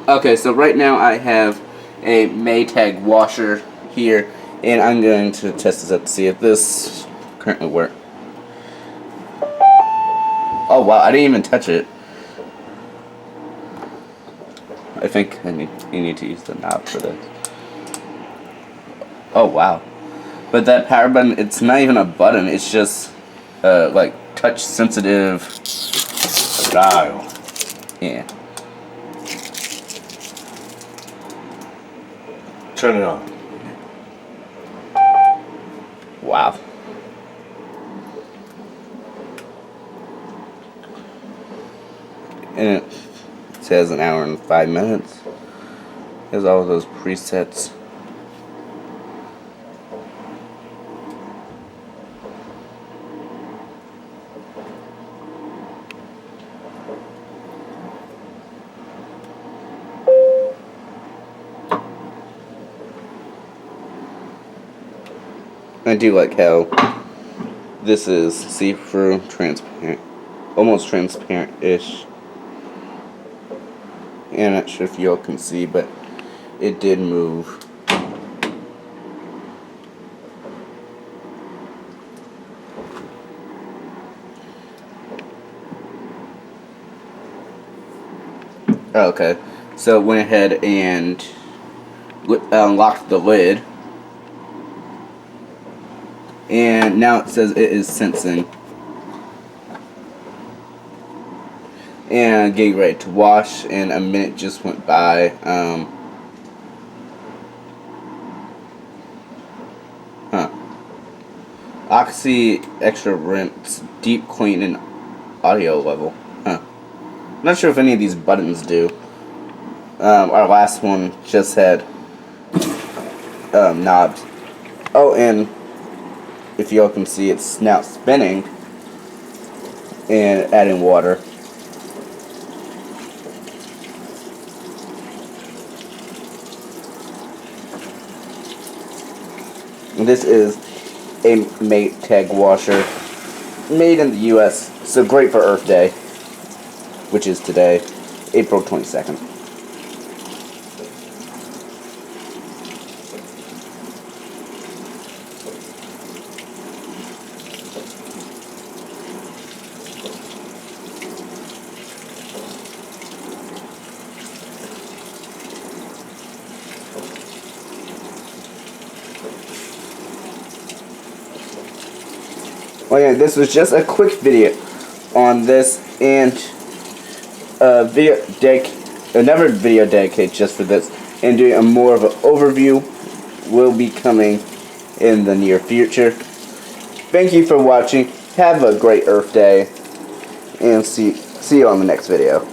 Okay, so right now I have a Maytag washer here, and I'm going to test this out to see if this currently works. Oh wow, I didn't even touch it. I think you need to use the knob for this. Oh wow. But that power button, it's not even a button, it's just like touch sensitive dial. Yeah. Turn it on. Wow. And it says an hour and 5 minutes. There's all of those presets. I do like how this is see-through, transparent, almost transparent-ish. And I'm not sure if y'all can see, but it did move. Okay, so it went ahead and unlocked the lid. And now it says it is sensing. And getting ready to wash, and a minute just went by. Oxy extra rinse, deep clean, and audio level. I'm not sure if any of these buttons do. Our last one just had knobs. Oh, and if y'all can see, it's now spinning and adding water. And this is a Maytag washer made in the US, so great for Earth Day, which is today, April 22nd. Well, yeah, this was just a quick video on this, and another video dedicated just for this, and doing a more of an overview will be coming in the near future. Thank you for watching. Have a great Earth Day, and see you on the next video.